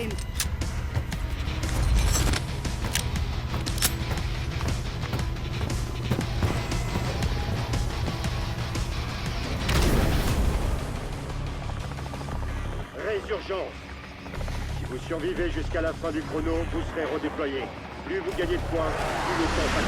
Prime. Résurgence. Si vous survivez jusqu'à la fin du chrono, vous serez redéployé. Plus vous gagnez de points, plus le temps passe.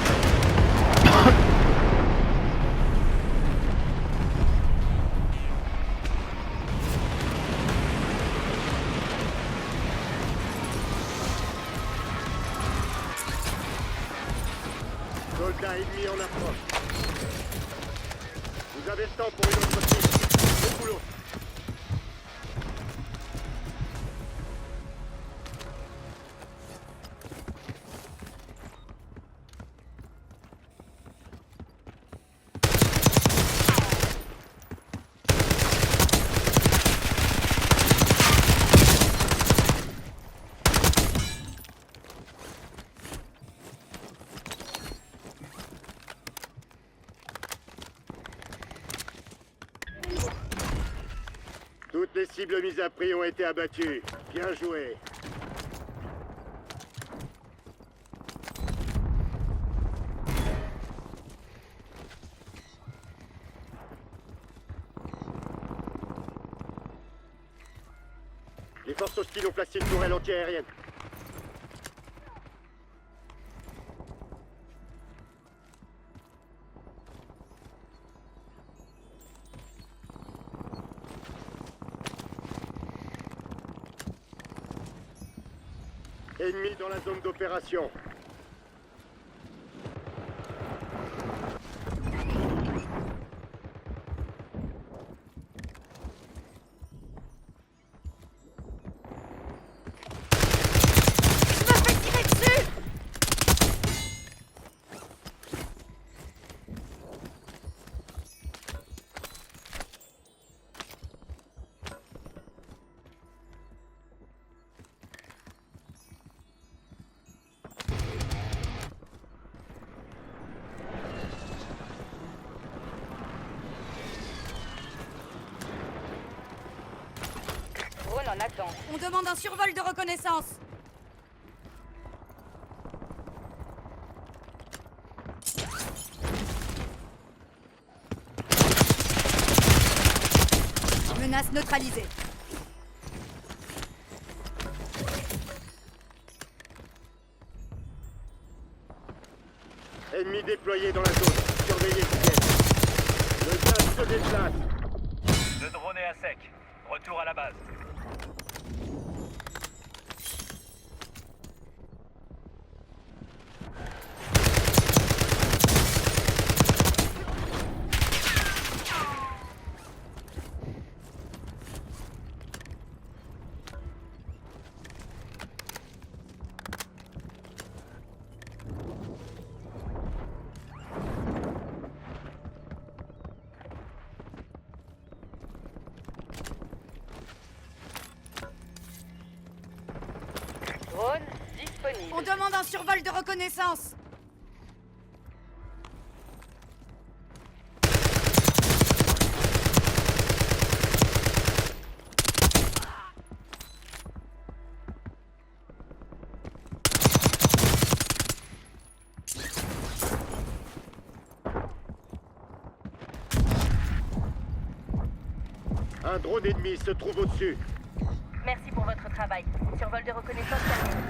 Soldat ennemi en approche. Vous avez le temps pour une autre piste. Au boulot. Toutes les cibles mises à prix ont été abattues. Bien joué. Les forces hostiles ont placé une tourelle anti-aérienne. Ennemi dans la zone d'opération. Je me fais tirer dessus! Drone en attente. On demande un survol de reconnaissance. Menace neutralisée. Ennemi déployé dans la zone. Surveillez ce piège. Le gaz se déplace. Le drone est à sec. Retour à la base. Drone disponible. On demande un survol de reconnaissance. Un drone ennemi se trouve au-dessus. Merci pour votre travail. Survol de reconnaissance terminé.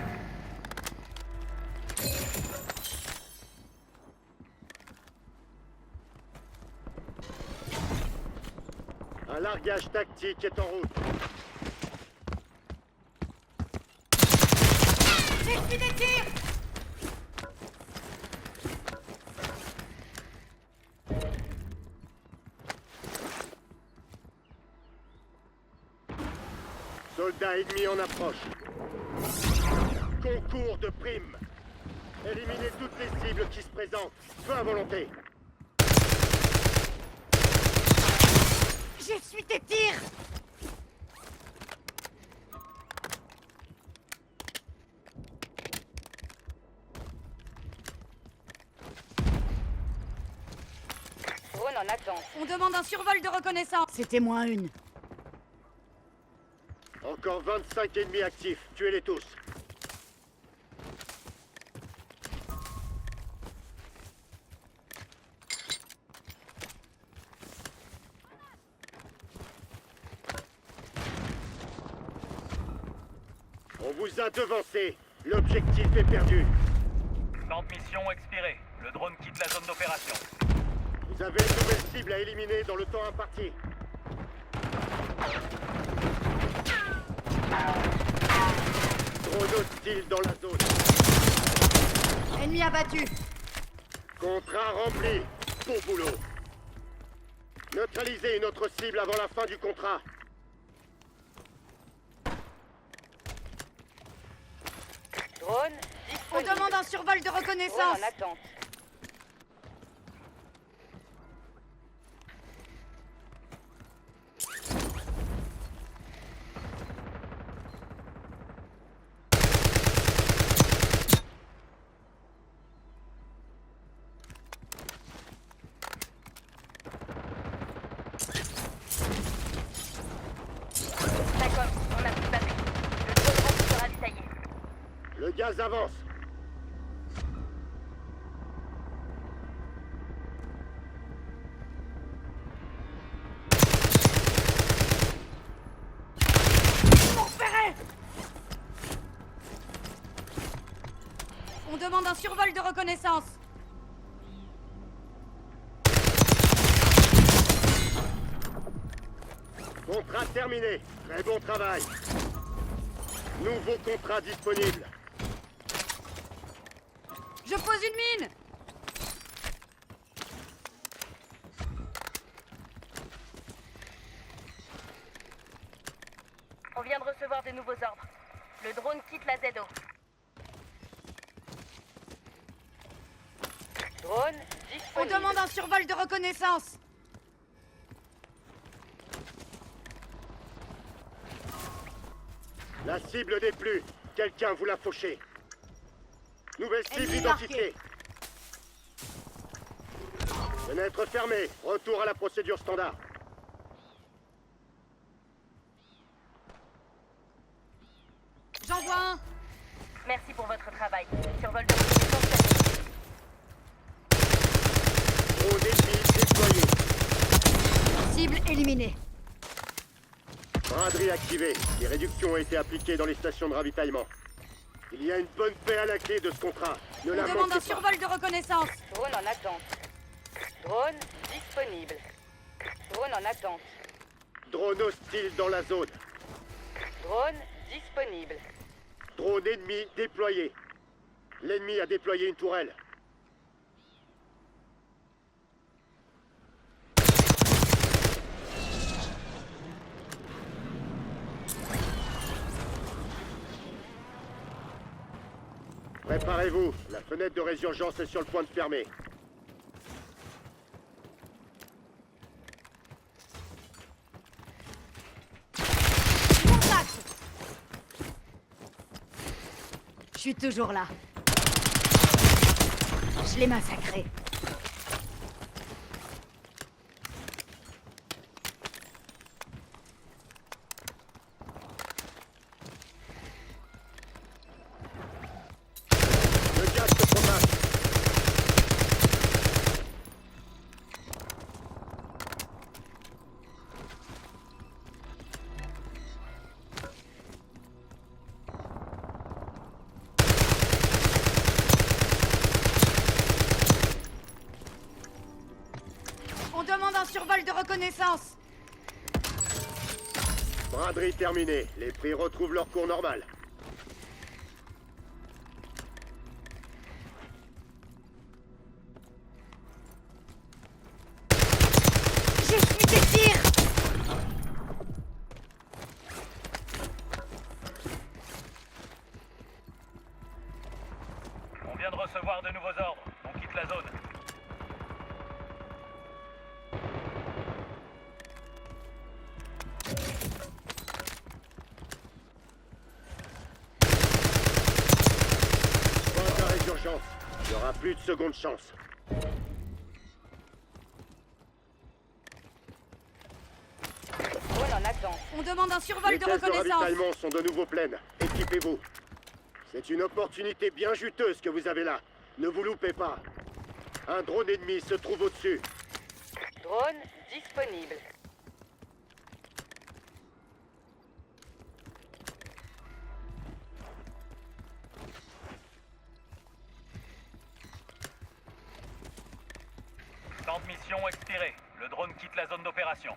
Un largage tactique est en route. J'ai des tirs! Soldats ennemis en approche. Concours de primes. Éliminez toutes les cibles qui se présentent. Feu à volonté. J'essuie tes tirs! Drone en attente. On demande un survol de reconnaissance. C'était moins une. En Encore 25 ennemis actifs. Tuez-les tous. On vous a devancé. L'objectif est perdu. Temps de mission expiré. Le drone quitte la zone d'opération. Vous avez une nouvelle cible à éliminer dans le temps imparti. Drone hostile dans la zone. Ennemi abattu. Contrat rempli. Bon boulot. Neutralisez une autre cible avant la fin du contrat. Drone On disponible. demande un survol de Drone reconnaissance. en attente. D'accord, on a tout battu. Le drone rentre sera détaillé. Le gaz avance. Repéré. On demande un survol de reconnaissance. Contrat terminé. Très bon travail. Nouveau contrat disponible. Je pose une mine. On vient de recevoir de nouveaux ordres. Le drone quitte la ZO. Drone On disponible. demande un survol de reconnaissance. La cible n'est plus. Quelqu'un vous l'a fauché. Nouvelle cible Ennemi identifiée. Fenêtre fermée. Retour à la procédure standard. J'envoie un. Merci pour votre travail. Survol de reconnaissance terminé. Drone ennemi déployé. Cible éliminée. Braderie activée. Les réductions ont été appliquées dans les stations de ravitaillement. Il y a une bonne paix à la clé de ce contrat. Ne On la demande manquez un pas. survol de reconnaissance. Drone en attente. Drone disponible. Drone en attente. Drone hostile dans la zone. Drone disponible. Drone ennemi déployé. L'ennemi a déployé une tourelle. Préparez-vous, la fenêtre de résurgence est sur le point de fermer. Contact. Je suis toujours là. Je l'ai massacré. Le gaz se propage. On demande un survol de reconnaissance. Braderie terminée. Les prix retrouvent leur cours normal. J'ai suivi des tirs. On vient de recevoir de nouveaux ordres. On quitte la zone. Point d'arrêt d'urgence. Il n'y aura plus de seconde chance. Drone en en attente. On demande un survol Les de caisses de reconnaissance. ravitaillement sont de nouveau pleines. Équipez-vous. C'est une opportunité bien juteuse que vous avez là. Ne vous loupez pas. Un drone ennemi se trouve au-dessus. Drone disponible. Temps de mission expiré. Le drone quitte la zone d'opération.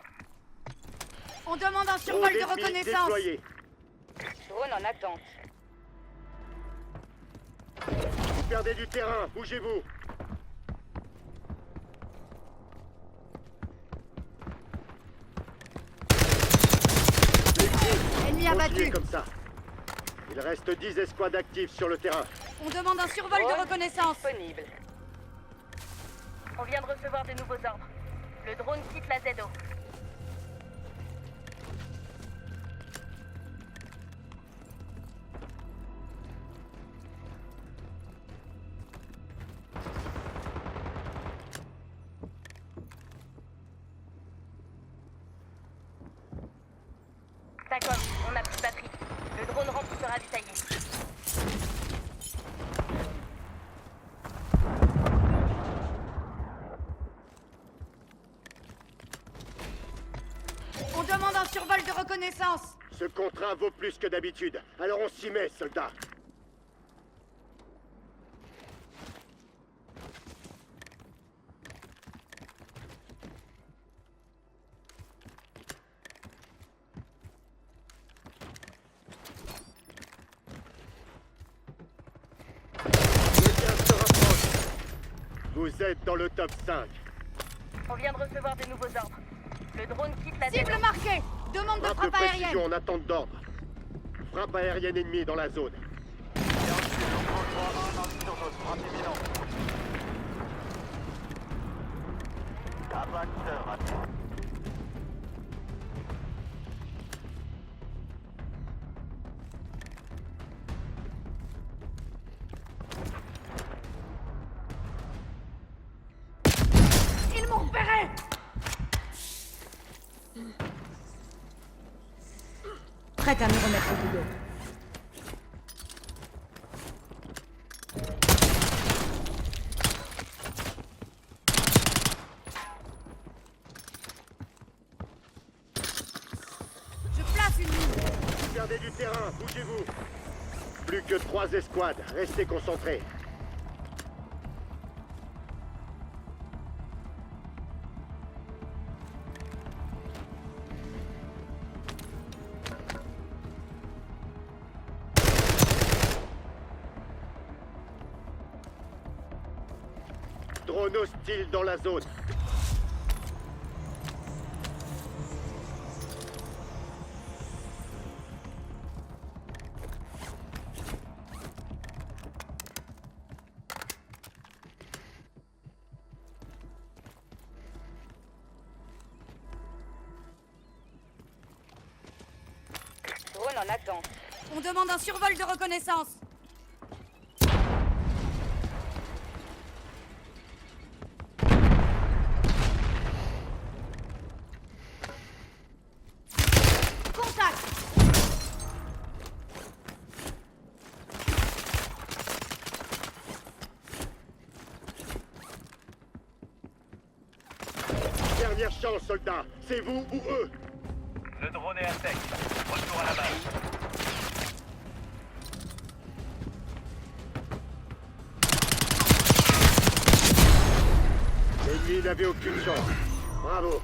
On demande un Drone survol de ennemi reconnaissance. déployé. Drone en attente. Vous perdez du terrain. Bougez-vous. Ennemi Continuez abattu. comme ça. Il reste 10 escouades actives sur le terrain. On demande un survol de Drone reconnaissance. disponible. On vient de recevoir des nouveaux ordres. Le drone quitte la ZO. D'accord, on n'a plus de batterie. Le drone rentre se ravitailler. On demande un survol de reconnaissance. Ce contrat vaut plus que d'habitude. Alors on s'y met, soldats. Le gaz se rapproche. Vous êtes dans le top 5. On vient de recevoir des nouveaux ordres. Le drone quitte la Cible ZO. marquée. Demande de Frappe de frappe aérienne. précision en attente d'ordre. Frappe aérienne ennemie dans la zone. Ils m'ont repéré. Prête à me remettre au boulot. Je place une ligne. Vous perdez du terrain, bougez-vous. Plus que 3 escouades, restez concentrés. Drone hostile dans la zone. Drone en attente. On demande un survol de reconnaissance. Contact. Dernière chance, soldats. C'est vous ou eux. Le drone est à sec. Retour à la base. L'ennemi n'avait aucune chance. Bravo.